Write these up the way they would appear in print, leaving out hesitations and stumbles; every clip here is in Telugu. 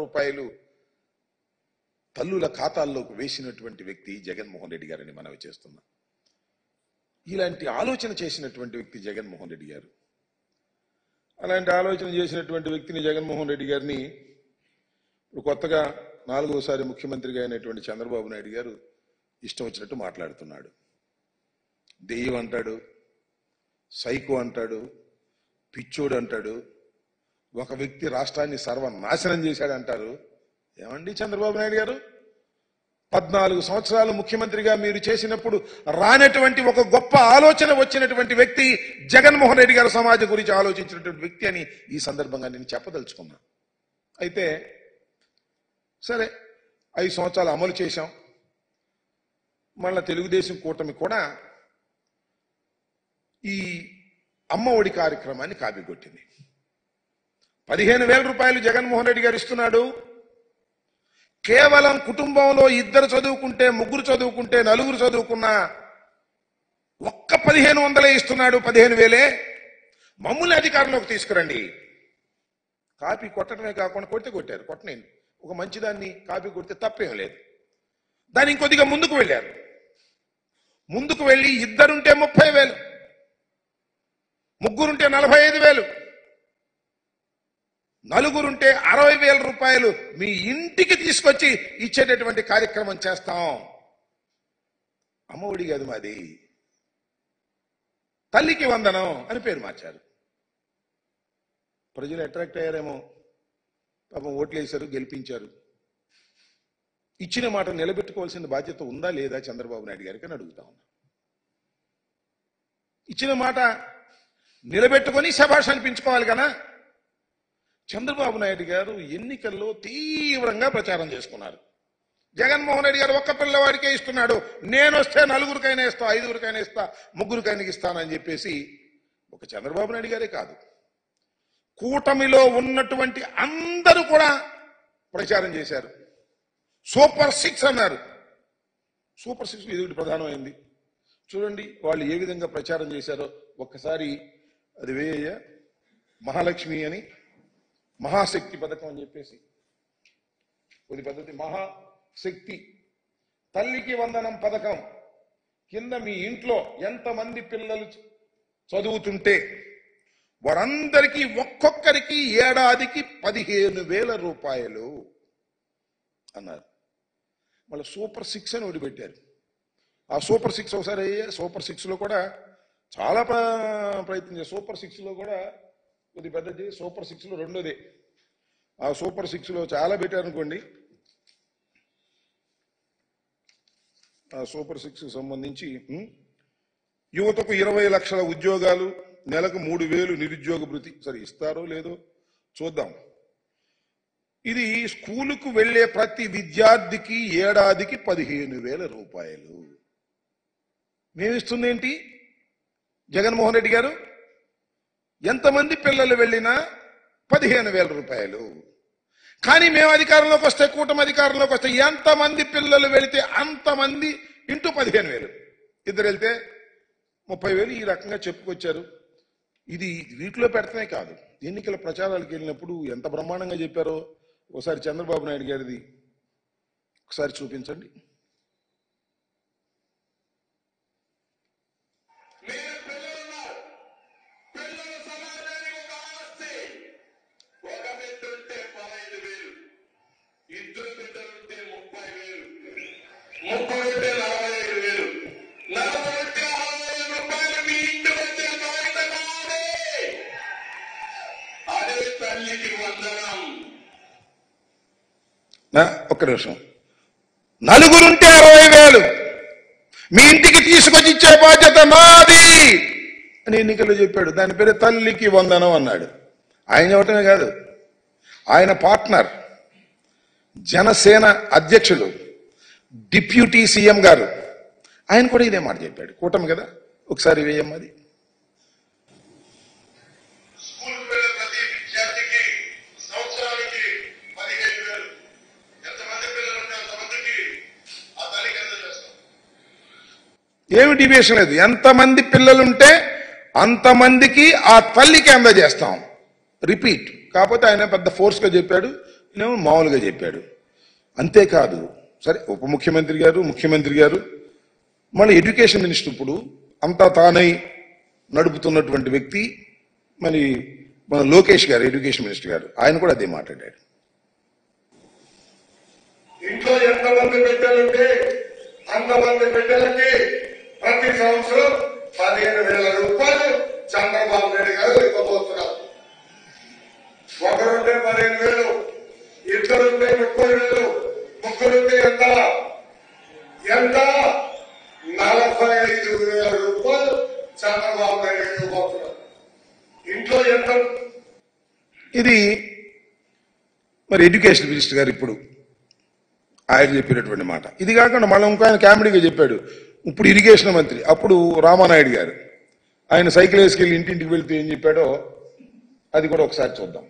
రూపాయలు తల్లుల ఖాతాల్లోకి వేసినటువంటి వ్యక్తి జగన్మోహన్ రెడ్డి గారని మనవి చేస్తున్నాం. ఇలాంటి ఆలోచన చేసినటువంటి వ్యక్తి జగన్మోహన్ రెడ్డి గారు. అలాంటి ఆలోచన చేసినటువంటి వ్యక్తిని జగన్మోహన్ రెడ్డి గారిని ఇప్పుడు కొత్తగా 4వసారి ముఖ్యమంత్రిగా అయినటువంటి చంద్రబాబు నాయుడు గారు ఇష్టం వచ్చినట్టు మాట్లాడుతున్నాడు. దెయ్యం అంటాడు, సైకో అంటాడు, పిచ్చోడు అంటాడు, ఒక వ్యక్తి రాష్ట్రాన్ని సర్వనాశనం చేశాడంటారు. ఏమండి చంద్రబాబు నాయుడు గారు, 14 సంవత్సరాలు ముఖ్యమంత్రిగా మీరు చేసినప్పుడు రానటువంటి ఒక గొప్ప ఆలోచన వచ్చినటువంటి వ్యక్తి జగన్మోహన్ రెడ్డి గారు సమాజం గురించి ఆలోచించినటువంటి వ్యక్తి అని ఈ సందర్భంగా నేను చెప్పదలుచుకున్నా. అయితే సరే 5 సంవత్సరాలు అమలు చేశాం. మళ్ళా తెలుగుదేశం కూటమి కూడా ఈ అమ్మ ఒడి కార్యక్రమాన్ని కాపీకొట్టింది. 15,000 రూపాయలు జగన్మోహన్ రెడ్డి గారు ఇస్తున్నాడు. కేవలం కుటుంబంలో 2 చదువుకుంటే, 3 చదువుకుంటే, 4 చదువుకున్నా ఒక్క 1,500 ఇస్తున్నాడు. 15,000 మమ్మల్ని అధికారంలోకి తీసుకురండి. కాపీ కొట్టడమే కాకుండా కొట్టారు. కొట్టనండి, ఒక మంచిదాన్ని కాపీ కొడితే తప్పేం లేదు. దాన్ని ఇంకొద్దిగా ముందుకు వెళ్ళారు. ముందుకు వెళ్ళి 2 ఉంటే 30,000, 3 ఉంటే 45,000, 4 ఉంటే 60,000 రూపాయలు మీ ఇంటికి తీసుకొచ్చి ఇచ్చేటటువంటి కార్యక్రమం చేస్తాం. అమ్మఒడి కాదు మాది, తల్లికి వందనం అని పేరు మార్చారు. ప్రజలు అట్రాక్ట్ అయ్యారేమో, పాపం ఓట్లు వేశారు, గెలిపించారు. ఇచ్చిన మాట నిలబెట్టుకోవాల్సిన బాధ్యత ఉందా లేదా చంద్రబాబు నాయుడు గారికి అని అడుగుతా ఉన్నా. ఇచ్చిన మాట నిలబెట్టుకొని శభాష్ అనిపించుకోవాలి కదా. చంద్రబాబు నాయుడు గారు ఎన్నికల్లో తీవ్రంగా ప్రచారం చేసుకున్నారు. జగన్మోహన్ రెడ్డి గారు ఒక్క పిల్లవాడికే ఇస్తున్నాడు, నేను వస్తే 4గురికైనా ఇస్తా, 5గురికైనా ఇస్తా, 3గురికైనా ఇస్తానని చెప్పేసి ఒక చంద్రబాబు నాయుడు గారే కాదు, కూటమిలో ఉన్నటువంటి అందరూ కూడా ప్రచారం చేశారు. సూపర్ 6 అన్నారు. సూపర్ 6 ఇది ప్రధానమైంది. చూడండి వాళ్ళు ఏ విధంగా ప్రచారం చేశారో ఒక్కసారి. అది వేయ మహాలక్ష్మి అని, మహాశక్తి పథకం అని చెప్పేసి కొద్ది పద్ధతి, మహాశక్తి తల్లికి వందనం పథకం కింద మీ ఇంట్లో ఎంతమంది పిల్లలు చదువుతుంటే వారందరికీ ఒక్కొక్కరికి ఏడాదికి 15,000 రూపాయలు అన్నారు. మళ్ళీ సూపర్ 6 అని ఒకటి పెట్టారు. ఆ సూపర్ 6 ఒకసారి సూపర్ 6లో కూడా చాలా ప్రయత్నం చేశారు. సూపర్ 6లో కూడా కొద్ది పెద్దది, సూపర్ 6లో రెండోదే. ఆ సూపర్ 6లో చాలా పెట్టారనుకోండి. ఆ సూపర్ 6కు సంబంధించి యువతకు 20 లక్షల ఉద్యోగాలు, నెలకు 3,000 నిరుద్యోగ భృతి. సరే ఇస్తారో లేదో చూద్దాం. ఇది స్కూలుకు వెళ్లే ప్రతి విద్యార్థికి ఏడాదికి 15,000 రూపాయలు. మేమిస్తుంది ఏంటి జగన్మోహన్ రెడ్డి గారు? ఎంతమంది పిల్లలు వెళ్ళినా 15,000 రూపాయలు. కానీ మేము అధికారంలోకి వస్తే, కూటమి అధికారంలోకి వస్తే ఎంతమంది పిల్లలు వెళితే అంతమంది ఇంటూ 15,000. 2 వెళ్తే 30,000 ఈ రకంగా చెప్పుకొచ్చారు. ఇది వీటిలో పెడతానే కాదు, ఎన్నికల ప్రచారాలకు వెళ్ళినప్పుడు ఎంత బ్రహ్మాండంగా చెప్పారో ఒకసారి చంద్రబాబు నాయుడు గారిది ఒకసారి చూపించండి. ఒక్క నిమిషం. 4 ఉంటే 60,000 మీ ఇంటికి తీసుకొచ్చి ఇచ్చే బాధ్యత నాది అని ఎన్నికల్లో చెప్పాడు. దాని పేరు తల్లికి వందనం అన్నాడు. ఆయన చెప్పటమే కాదు, ఆయన పార్ట్నర్ జనసేన అధ్యక్షులు డిప్యూటీ సీఎం గారు ఆయన కూడా ఇదే మాట చెప్పాడు. కూటమి కదా, ఒకసారి వేయమ్మది. ఏమి డివియేషన్ లేదు, ఎంతమంది పిల్లలుంటే అంతమందికి ఆ తల్లికి అందజేస్తాం. రిపీట్ కాకపోతే ఆయన పెద్ద ఫోర్స్గా చెప్పాడు. మామూలుగా చెప్పాడు. అంతేకాదు, సరే ఉప ముఖ్యమంత్రి గారు, ముఖ్యమంత్రి గారు, మళ్ళీ ఎడ్యుకేషన్ మినిస్టర్ ఇప్పుడు అంతా తానై నడుపుతున్నటువంటి వ్యక్తి మరి మన లోకేష్ గారు, ఎడ్యుకేషన్ మినిస్టర్ గారు, ఆయన కూడా అదే మాట్లాడాడు. ఇంట్లో ఎంతమంది బిడ్డలుంటే అంతమంది బిడ్డలకి ప్రతి సంవత్సరం 15,000 రూపాయలు చంద్రబాబు నాయుడు గారు ఇవ్వబోతున్నారు. ఒకరుంటే 15,000, ఇద్దరుంటే 30,000, ముగ్గురుంటే ఎంత 45,000 రూపాయలు చంద్రబాబు నాయుడు ఇవ్వబోతున్నారు. ఇంట్లో ఎంత? ఇది మరి ఎడ్యుకేషన్ మినిస్టర్ గారు ఇప్పుడు ఆయన చెప్పినటువంటి మాట. ఇది కాకుండా మళ్ళీ ఇంకో ఆయన కామెడీగా చెప్పాడు. ఇప్పుడు ఇరిగేషన్ మంత్రి, అప్పుడు రామానాయుడు గారు, ఆయన సైకిల్ వేసుకెళ్ళి ఇంటింటికి వెళ్తే ఏం చెప్పాడో అది కూడా ఒకసారి చూద్దాం.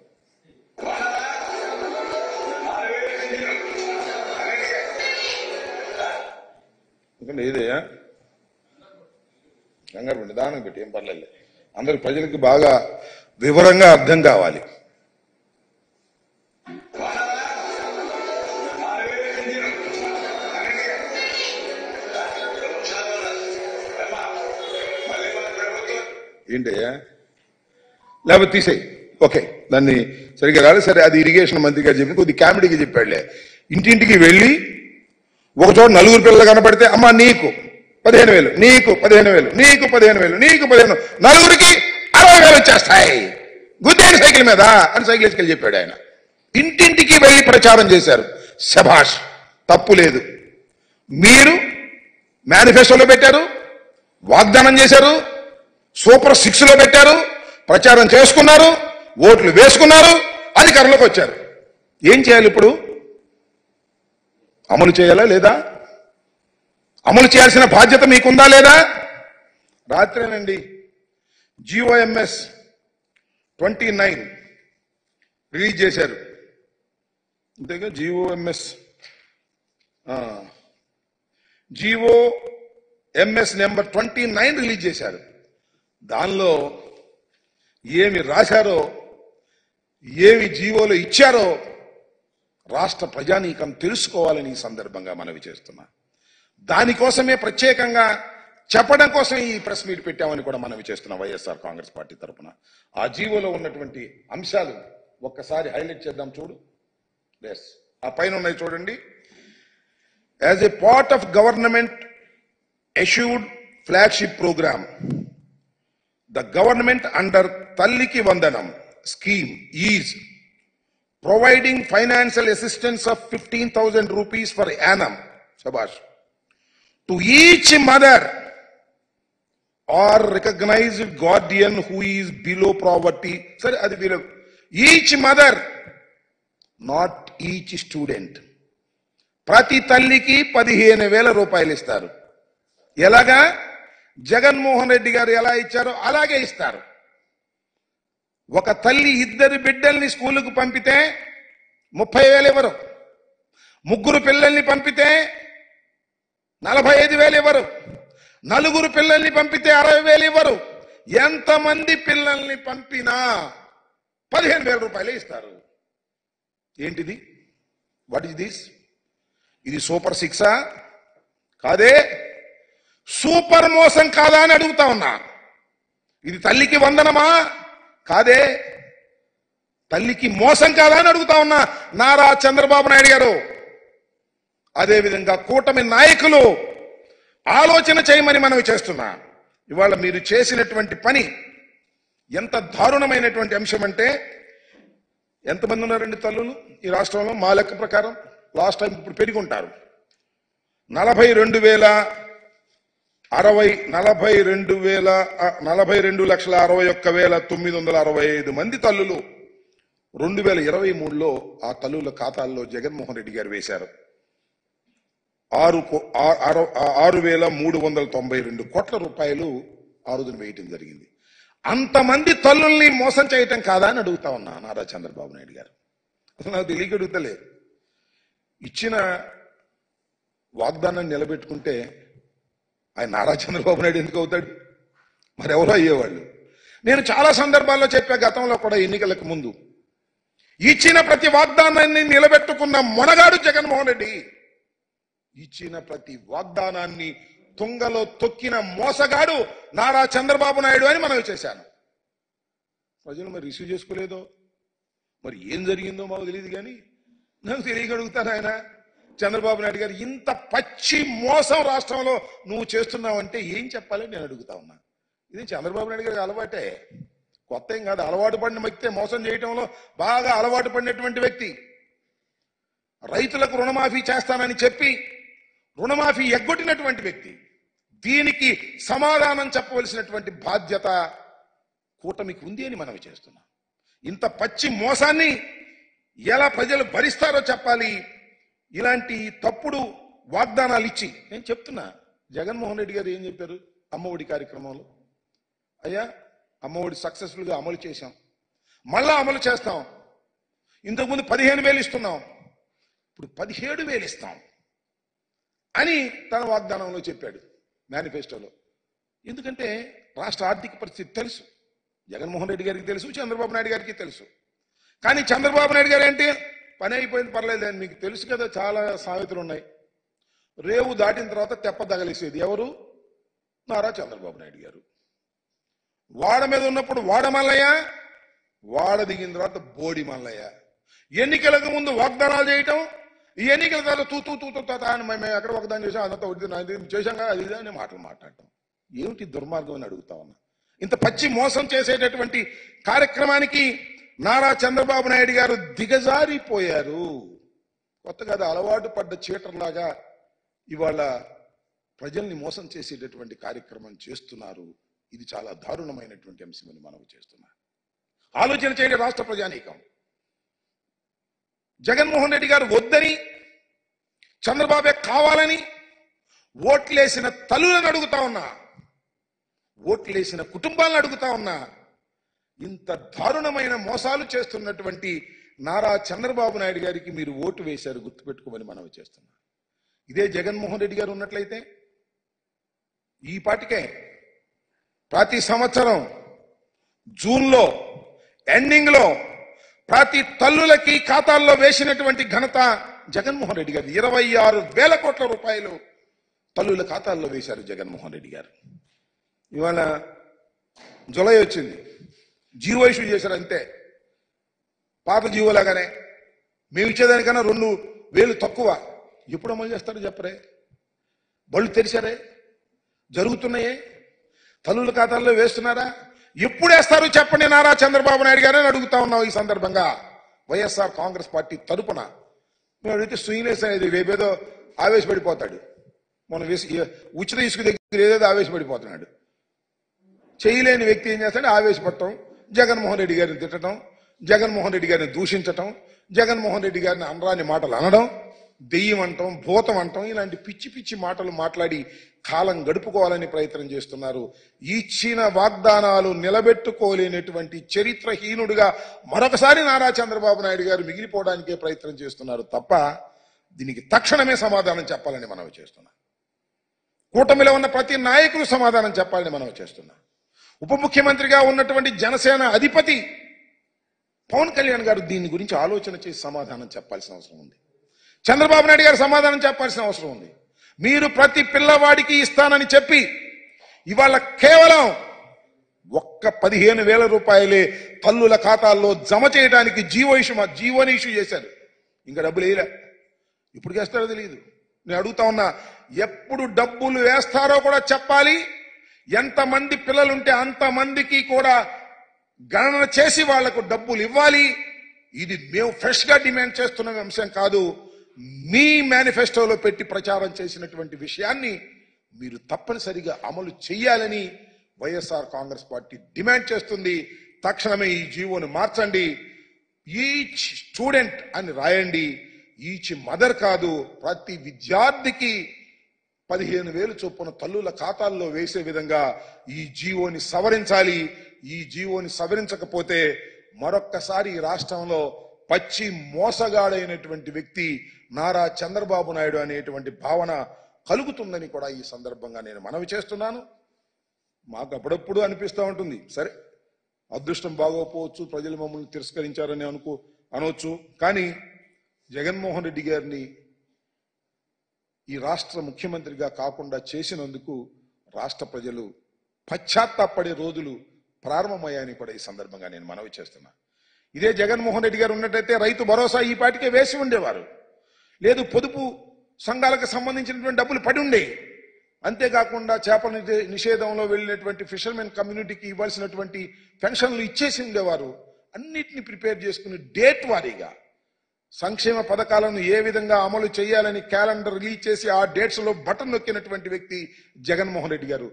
ఎందుకంటే ఏదయ్యా కంగారు పండి దానం పెట్టి ఏం పర్లేదు, అందరికి ప్రజలకి బాగా వివరంగా అర్థం కావాలి. ఏంటయ్యా, లేకపోతే తీసేయి, ఓకే, దాన్ని సరిగ్గా రాలేదు, సరే అది ఇరిగేషన్ మంత్రి గారు చెప్పి కొద్ది కామెడీగా చెప్పాడులే. ఇంటింటికి వెళ్ళి ఒక చోట 4 పిల్లలు కనపడితే అమ్మ నీకు 15,000, నీకు 15,000, నీకు 15,000, నీకు 15,000, నలుగురికి 60,000 వచ్చేస్తాయి గుద్దేని సైకిల్ మీద అని సైకిల్ వేసుకెళ్ళి చెప్పాడు ఆయన. ఇంటింటికి వెళ్ళి ప్రచారం చేశారు. శభాష్, తప్పు లేదు. మీరు మేనిఫెస్టోలో పెట్టారు, వాగ్దానం చేశారు, సూపర్ 6లో పెట్టారు, ప్రచారం చేసుకున్నారు, ఓట్లు వేసుకున్నారు, అధికారంలోకి వచ్చారు. ఏం చేయాలి ఇప్పుడు? అమలు చేయాలా లేదా? అమలు చేయాల్సిన బాధ్యత మీకుందా లేదా? రాత్రేనండి GOMS 29 రిలీజ్ చేశారు. అంతేగా GOMS నెంబర్ 29 రిలీజ్ చేశారు. దానిలో ఏమి రాశారో, ఏమి జీవోలో ఇచ్చారో రాష్ట్ర ప్రజానీకం తెలుసుకోవాలని ఈ సందర్భంగా మనవి చేస్తున్నా. దానికోసమే ప్రత్యేకంగా చెప్పడం కోసం ఈ ప్రెస్ మీట్ పెట్టామని కూడా మనవి చేస్తున్నాం వైఎస్ఆర్ కాంగ్రెస్ పార్టీ తరఫున. ఆ జీవోలో ఉన్నటువంటి అంశాలు ఒక్కసారి హైలైట్ చేద్దాం. చూడు, ఆ పైన ఉన్నాయి చూడండి. As a part of government issued flagship program, the government under Talliki Vandanam scheme is providing financial assistance of 15,000 rupees per annum, Shabash, to each mother or recognized guardian who is below poverty. Sir, adi below each mother, not each student. Prati talliki 15,000 రూపాయలు ఇస్తారు. ఎలాగా? జగన్మోహన్ రెడ్డి గారు ఎలా ఇచ్చారో అలాగే ఇస్తారు. ఒక తల్లి 2 బిడ్డల్ని స్కూలుకు పంపితే 30,000 ఇవ్వరు. 3 పిల్లల్ని పంపితే 45,000 ఇవ్వరు. 4 పిల్లల్ని పంపితే 60,000 ఇవ్వరు. ఎంతమంది పిల్లల్ని పంపినా 15,000 రూపాయలే ఇస్తారు. ఏంటిది? What is this? ఇది సూపర్ 6 కాదే? సూపర్ మోసం కాదా అని అడుగుతా ఉన్నా. ఇది తల్లికి వందనమా? కాదే. తల్లికి మోసం కాదా అని అడుగుతా ఉన్నా. నారా చంద్రబాబు నాయుడు గారు, అదేవిధంగా కూటమి నాయకులు ఆలోచన చేయమని మనవి చేస్తున్నా. ఇవాళ మీరు చేసినటువంటి పని ఎంత దారుణమైనటువంటి అంశం అంటే, ఎంతమంది ఉన్నారండి తల్లులు ఈ రాష్ట్రంలో? మా లెక్క ప్రకారం లాస్ట్ టైం ఇప్పుడు పెరిగి ఉంటారు. 42,61,965 మంది తల్లులు 2023లో ఆ తల్లుల ఖాతాల్లో జగన్మోహన్ రెడ్డి గారు వేశారు. 6,392 కోట్ల రూపాయలు ఆ రోజున వేయటం జరిగింది. అంతమంది తల్లుల్ని మోసం చేయటం కాదా అని అడుగుతా ఉన్నా నారా చంద్రబాబు నాయుడు గారు. అసలు నాకు తెలియక అడుగుతలే. ఇచ్చిన వాగ్దానాన్ని నిలబెట్టుకుంటే ఆయన నారా చంద్రబాబు నాయుడు ఎందుకు అవుతాడు? మరి ఎవరో అయ్యేవాళ్ళు. నేను చాలా సందర్భాల్లో చెప్పా, గతంలో కూడా ఎన్నికలకు ముందు ఇచ్చిన ప్రతి వాగ్దానాన్ని నిలబెట్టుకున్న మొనగాడు జగన్మోహన్ రెడ్డి. ఇచ్చిన ప్రతి వాగ్దానాన్ని తుంగలో తొక్కిన మోసగాడు నారా చంద్రబాబు నాయుడు అని మనవి చేశాను. ప్రజలు మరి రిసీవ్ చేసుకోలేదో, మరి ఏం జరిగిందో మాకు తెలియదు. కానీ నాకు తెలియగలుగుతాను, ఆయన చంద్రబాబు నాయుడు గారు ఇంత పచ్చి మోసం రాష్ట్రంలో నువ్వు చేస్తున్నావంటే ఏం చెప్పాలని నేను అడుగుతా ఉన్నా. ఇది చంద్రబాబు నాయుడు గారికి అలవాటే, కొత్త ఏం కాదు. అలవాటు పడిన వ్యక్తే, మోసం చేయటంలో బాగా అలవాటు పడినటువంటి వ్యక్తి. రైతులకు రుణమాఫీ చేస్తానని చెప్పి రుణమాఫీ ఎగ్గొట్టినటువంటి వ్యక్తి. దీనికి సమాధానం చెప్పవలసినటువంటి బాధ్యత కూటమికి ఉంది అని మనవి చేస్తున్నాం. ఇంత పచ్చి మోసాన్ని ఎలా ప్రజలు భరిస్తారో చెప్పాలి. ఇలాంటి తప్పుడు వాగ్దానాలు ఇచ్చి నేను చెప్తున్నా, జగన్మోహన్ రెడ్డి గారు ఏం చెప్పారు అమ్మఒడి కార్యక్రమంలో? అయ్యా, అమ్మఒడి సక్సెస్ఫుల్గా అమలు చేశాం, మళ్ళా అమలు చేస్తాం. ఇంతకుముందు 15,000 ఇస్తున్నాం, ఇప్పుడు 17,000 ఇస్తాం అని తన వాగ్దానంలో చెప్పాడు, మేనిఫెస్టోలో. ఎందుకంటే రాష్ట్ర ఆర్థిక పరిస్థితి తెలుసు, జగన్మోహన్ రెడ్డి గారికి తెలుసు, చంద్రబాబు నాయుడు గారికి తెలుసు. కానీ చంద్రబాబు నాయుడు గారు ఏంటి, పని అయిపోయింది పర్లేదు అని మీకు తెలుసు కదా. చాలా సామెతలు ఉన్నాయి. రేవు దాటిన తర్వాత తెప్ప తగలేసేది ఎవరు? నారా చంద్రబాబు నాయుడు గారు. వాడ మీద ఉన్నప్పుడు వాడ మల్లయ్య, వాడ దిగిన తర్వాత బోడి మల్లయ్య. ఎన్నికలకు ముందు వాగ్దానాలు చేయటం, ఈ ఎన్నికల తర్వాత తూ అని మేము ఎక్కడ వాగ్దానం చేసాం, అదంతా చేశాం అది అని మాటలు మాట్లాడటం ఏమిటి దుర్మార్గం అని అడుగుతా ఉన్నా. ఇంత పచ్చి మోసం చేసేటటువంటి కార్యక్రమానికి నారా చంద్రబాబు నాయుడు గారు దిగజారిపోయారు. కొత్త కాదు, అలవాటు పడ్డ చీటర్లాగా ఇవాళ ప్రజల్ని మోసం చేసేటటువంటి కార్యక్రమం చేస్తున్నారు. ఇది చాలా దారుణమైనటువంటి అంశమని మనవి చేస్తున్నారు. ఆలోచన చేయండి రాష్ట్ర ప్రజానీకం. జగన్మోహన్ రెడ్డి గారు వద్దని, చంద్రబాబే కావాలని ఓట్లేసిన తల్లులను అడుగుతా ఉన్నా, ఓట్లేసిన కుటుంబాలను అడుగుతా ఉన్నా. ఇంత దారుణమైన మోసాలు చేస్తున్నటువంటి నారా చంద్రబాబు నాయుడు గారికి మీరు ఓటు వేశారు, గుర్తుపెట్టుకోమని మనవి చేస్తున్నా. ఇదే జగన్మోహన్ రెడ్డి గారు ఉన్నట్లయితే ఈ పాటికే ప్రతి సంవత్సరం జూన్లో ఎండింగ్ లో ప్రతి తల్లులకి ఖాతాల్లో వేసినటువంటి ఘనత జగన్మోహన్ రెడ్డి గారు. 26,000 కోట్ల రూపాయలు తల్లుల ఖాతాల్లో వేశారు జగన్మోహన్ రెడ్డి గారు. ఇవాళ జులై వచ్చింది, జీవో ఇష్యూ చేశారు అంతే. పాత జీవోలాగానే మేము ఇచ్చేదానికన్నా 2,000 తక్కువ. ఎప్పుడు అమలు చేస్తారో చెప్పరే? బళ్ళు తెరిచారే? జరుగుతున్నాయే? తల్లుల ఖాతాల్లో వేస్తున్నారా? ఎప్పుడు వేస్తారు చెప్పండి నారా చంద్రబాబు నాయుడు గారని అడుగుతా ఉన్నాం. ఈ సందర్భంగా వైఎస్ఆర్ కాంగ్రెస్ పార్టీ తరపున మేము అడిగితే శ్రీనివాస్ అనేది రేపేదో ఆవేశపడిపోతాడు. మన ఉచిత ఇసుక దగ్గర ఏదేదో ఆవేశపడిపోతున్నాడు. చేయలేని వ్యక్తి ఏం చేస్తాడు? ఆవేశపడటం, జగన్మోహన్ రెడ్డి గారిని తిట్టడం, జగన్మోహన్ రెడ్డి గారిని దూషించటం, జగన్మోహన్ రెడ్డి గారిని అనరాని మాటలు అనడం, దెయ్యం అంటాం, భూతం అంటాం, ఇలాంటి పిచ్చి పిచ్చి మాటలు మాట్లాడి కాలం గడుపుకోవాలని ప్రయత్నం చేస్తున్నారు. ఇచ్చిన వాగ్దానాలు నిలబెట్టుకోలేనటువంటి చరిత్రహీనుడిగా మరొకసారి నారా చంద్రబాబు నాయుడు గారు మిగిలిపోవడానికే ప్రయత్నం చేస్తున్నారు తప్ప దీనికి తక్షణమే సమాధానం చెప్పాలని మనవి చేస్తున్నాం. కూటమిలో ఉన్న ప్రతి నాయకులు సమాధానం చెప్పాలని మనవి చేస్తున్నాం. ఉప ముఖ్యమంత్రిగా ఉన్నటువంటి జనసేన అధిపతి పవన్ కళ్యాణ్ గారు దీని గురించి ఆలోచన చేసి సమాధానం చెప్పాల్సిన అవసరం ఉంది. చంద్రబాబు నాయుడు గారు సమాధానం చెప్పాల్సిన అవసరం ఉంది. మీరు ప్రతి పిల్లవాడికి ఇస్తానని చెప్పి ఇవాళ కేవలం ఒక్క 15,000 రూపాయలే తల్లుల ఖాతాల్లో జమ చేయడానికి జీవోని ఇష్యూ చేశారు. ఇంకా డబ్బులు వేయలే. ఇప్పుడు వేస్తారో తెలియదు. నేను అడుగుతా ఉన్నా, ఎప్పుడు డబ్బులు వేస్తారో కూడా చెప్పాలి. ఎంతమంది పిల్లలుంటే అంతమందికి కూడా గణన చేసి వాళ్లకు డబ్బులు ఇవ్వాలి. ఇది మేము ఫ్రెష్ గా డిమాండ్ చేస్తున్న అంశం కాదు. మీ మేనిఫెస్టోలో పెట్టి ప్రచారం చేసినటువంటి విషయాన్ని మీరు తప్పనిసరిగా అమలు చేయాలని వైఎస్ఆర్ కాంగ్రెస్ పార్టీ డిమాండ్ చేస్తుంది. తక్షణమే ఈ జీవోను మార్చండి. ఈచ్ స్టూడెంట్ అని రాయండి. ఈచ్ మదర్ కాదు, ప్రతి విద్యార్థికి 15,000 చొప్పున తల్లుల ఖాతాల్లో వేసే విధంగా ఈ జీవోని సవరించాలి. ఈ జీవోని సవరించకపోతే మరొక్కసారి ఈ రాష్ట్రంలో పచ్చి మోసగాడైనటువంటి వ్యక్తి నారా చంద్రబాబు నాయుడు అనేటువంటి భావన కలుగుతుందని కూడా ఈ సందర్భంగా నేను మనవి చేస్తున్నాను. మాకు అప్పుడప్పుడు అనిపిస్తూ ఉంటుంది, సరే అదృష్టం బాగోకపోవచ్చు, ప్రజలు మమ్మల్ని తిరస్కరించారని అనవచ్చు. కానీ జగన్మోహన్ రెడ్డి గారిని ఈ రాష్ట్ర ముఖ్యమంత్రిగా కాకుండా చేసినందుకు రాష్ట్ర ప్రజలు పశ్చాత్తాపడే రోజులు ప్రారంభమయ్యాయని కూడా ఈ సందర్భంగా నేను మనవి చేస్తున్నా. ఇదే జగన్మోహన్ రెడ్డి గారు ఉన్నట్టయితే రైతు భరోసా ఈ పాటికే వేసి ఉండేవారు, లేదు పొదుపు సంఘాలకు సంబంధించినటువంటి డబ్బులు పడి ఉండే. అంతేకాకుండా చేపల నిషేధంలో వెళ్ళినటువంటి ఫిషర్మెన్ కమ్యూనిటీకి ఇవ్వాల్సినటువంటి పెన్షన్లు ఇచ్చేసి ఉండేవారు. అన్నిటిని ప్రిపేర్ చేసుకుని డేట్ వారీగా సంక్షేమ పథకాలను ఏ విధంగా అమలు చేయాలని క్యాలెండర్ రిలీజ్ చేసి ఆ డేట్స్ లో బటన్ నొక్కినటువంటి వ్యక్తి జగన్మోహన్ రెడ్డి గారు.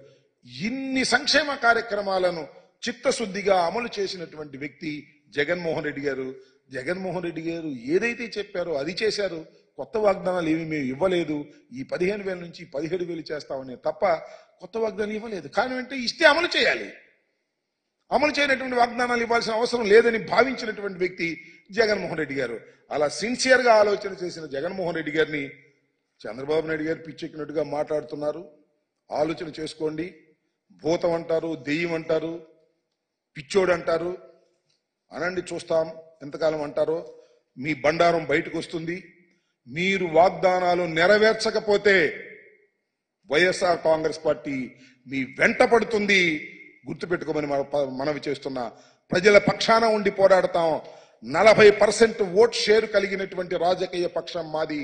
ఇన్ని సంక్షేమ కార్యక్రమాలను చిత్తశుద్ధిగా అమలు చేసినటువంటి వ్యక్తి జగన్మోహన్ రెడ్డి గారు. జగన్మోహన్ రెడ్డి గారు ఏదైతే చెప్పారో అది చేశారు. కొత్త వాగ్దానాలు ఏమి మేము ఇవ్వలేదు. ఈ 15,000 నుంచి 17,000 చేస్తామని తప్ప కొత్త వాగ్దానాలు ఇవ్వలేదు. కానీ అంటే ఇస్తే అమలు చేయాలి. అమలు చేయనటువంటి వాగ్దానాలు ఇవ్వాల్సిన అవసరం లేదని భావించినటువంటి వ్యక్తి జగన్మోహన్ రెడ్డి గారు. అలా సిన్సియర్ గా ఆలోచన చేసిన జగన్మోహన్ రెడ్డి గారిని చంద్రబాబు నాయుడు గారు పిచ్చెక్కినట్టుగా మాట్లాడుతున్నారు. ఆలోచన చేసుకోండి. భూతం అంటారు, దెయ్యం అంటారు, పిచ్చోడు అంటారు. అనండి, చూస్తాం ఎంతకాలం అంటారో. మీ బండారం బయటకు వస్తుంది. మీరు వాగ్దానాలు నెరవేర్చకపోతే వైఎస్ఆర్ కాంగ్రెస్ పార్టీ మీ వెంట పడుతుంది. గుర్తుపెట్టుకోమని మనవి చేస్తున్నా. ప్రజల పక్షాన ఉండి పోరాడతాం. 40% ఓట్ షేర్ కలిగినటువంటి రాజకీయ పక్షం మాది.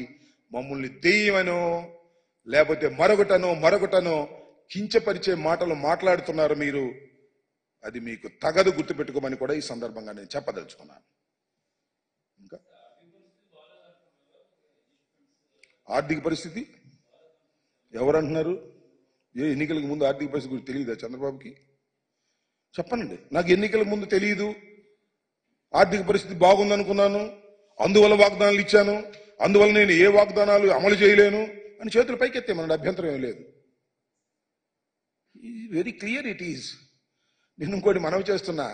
మమ్మల్ని దెయ్యమనో లేకపోతే మరొకటనో కించపరిచే మాటలు మాట్లాడుతున్నారు మీరు. అది మీకు తగదు. గుర్తుపెట్టుకోమని కూడా ఈ సందర్భంగా నేను చెప్పదలుచుకున్నాను. ఇంకా ఆర్థిక పరిస్థితి ఎవరంటున్నారు? ఎన్నికలకు ముందు ఆర్థిక పరిస్థితి గురించి తెలియదా చంద్రబాబుకి? చెప్పనండి. నాకు ఎన్నికల ముందు తెలియదు, ఆర్థిక పరిస్థితి బాగుందనుకున్నాను, అందువల్ల వాగ్దానాలు ఇచ్చాను, అందువల్ల నేను ఏ వాగ్దానాలు అమలు చేయలేను అని చేతులు పైకెత్తేమన్నాడు. అభ్యంతరం ఏం లేదు. Very clear it is. నేను ఇంకోటి మనవి చేస్తున్నా.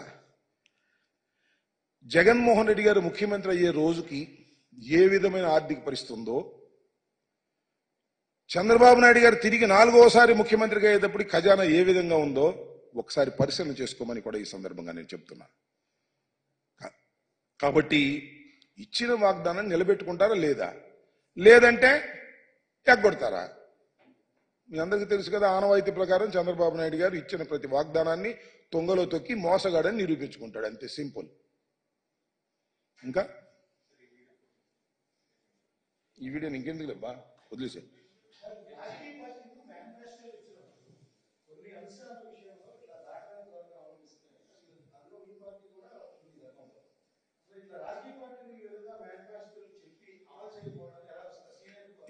జగన్మోహన్ రెడ్డి గారు ముఖ్యమంత్రి అయ్యే రోజుకి ఏ విధమైన ఆర్థిక పరిస్థితి ఉందో, చంద్రబాబు నాయుడు గారు తిరిగి 4వసారి ముఖ్యమంత్రిగా అయ్యేటప్పుడు ఖజానా ఏ విధంగా ఉందో ఒకసారి పరిశీలన చేసుకోమని కూడా ఈ సందర్భంగా నేను చెప్తున్నా. కాబట్టి ఇచ్చిన వాగ్దానం నిలబెట్టుకుంటారా లేదా, లేదంటే ఎగ్గొడతారా? మీ అందరికీ తెలుసు కదా, ఆనవాయితీ ప్రకారం చంద్రబాబు నాయుడు గారు ఇచ్చిన ప్రతి వాగ్దానాన్ని తొంగలో తొక్కి మోసగాడని నిరూపించుకుంటాడు. అంతే, సింపుల్. ఇంకా ఈ వీడియోని ఇంకెందుకు లేబ్బా, వదిలేసే.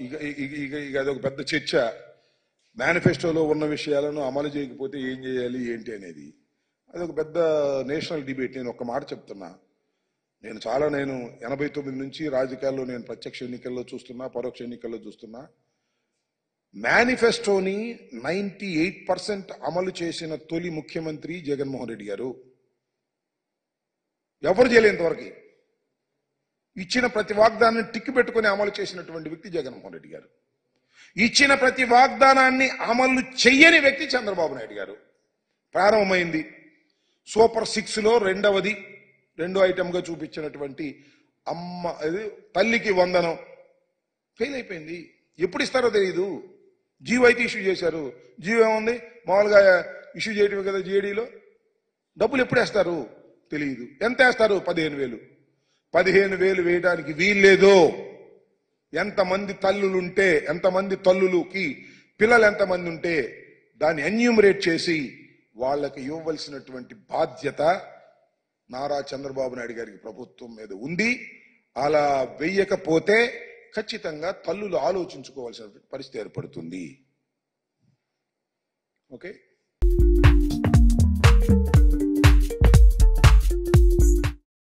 ఇక అదొక పెద్ద చర్చ. మేనిఫెస్టోలో ఉన్న విషయాలను అమలు చేయకపోతే ఏం చేయాలి ఏంటి అనేది అదొక పెద్ద నేషనల్ డిబేట్. నేను ఒక్క మాట చెప్తున్నా. నేను 89 నుంచి రాజకీయాల్లో నేను ప్రత్యక్ష ఎన్నికల్లో చూస్తున్నా, పరోక్ష ఎన్నికల్లో చూస్తున్నా. మేనిఫెస్టోని 98% అమలు చేసిన తొలి ముఖ్యమంత్రి జగన్మోహన్ రెడ్డి గారు. ఎవరు చేయలేంతవరకు ఇచ్చిన ప్రతి వాగ్దానాన్ని టిక్కు పెట్టుకుని అమలు చేసినటువంటి వ్యక్తి జగన్మోహన్ రెడ్డి గారు. ఇచ్చిన ప్రతి వాగ్దానాన్ని అమలు చెయ్యని వ్యక్తి చంద్రబాబు నాయుడు గారు. ప్రారంభమైంది సూపర్ 6లో రెండో ఐటమ్గా చూపించినటువంటి తల్లికి వందనం ఫెయిల్ అయిపోయింది. ఎప్పుడు ఇస్తారో తెలియదు. జీవో అయితే ఇష్యూ చేశారు. జీవో ఏముంది, మామూలుగా ఇష్యూ చేయటమే కదా. జీఏడీలో డబ్బులు ఎప్పుడు వేస్తారు తెలియదు. ఎంత వేస్తారు? 15,000. 15,000 వేయడానికి వీల్లేదు. ఎంతమంది తల్లులుంటే, ఎంతమంది తల్లులకి పిల్లలు ఎంతమంది ఉంటే దాన్ని ఎన్యూమరేట్ చేసి వాళ్ళకి ఇవ్వవలసినటువంటి బాధ్యత నారా చంద్రబాబు నాయుడు గారికి ప్రభుత్వం మీద ఉంది. అలా వెయ్యకపోతే ఖచ్చితంగా తల్లులు ఆలోచించుకోవాల్సిన పరిస్థితి ఏర్పడుతుంది. ఓకే.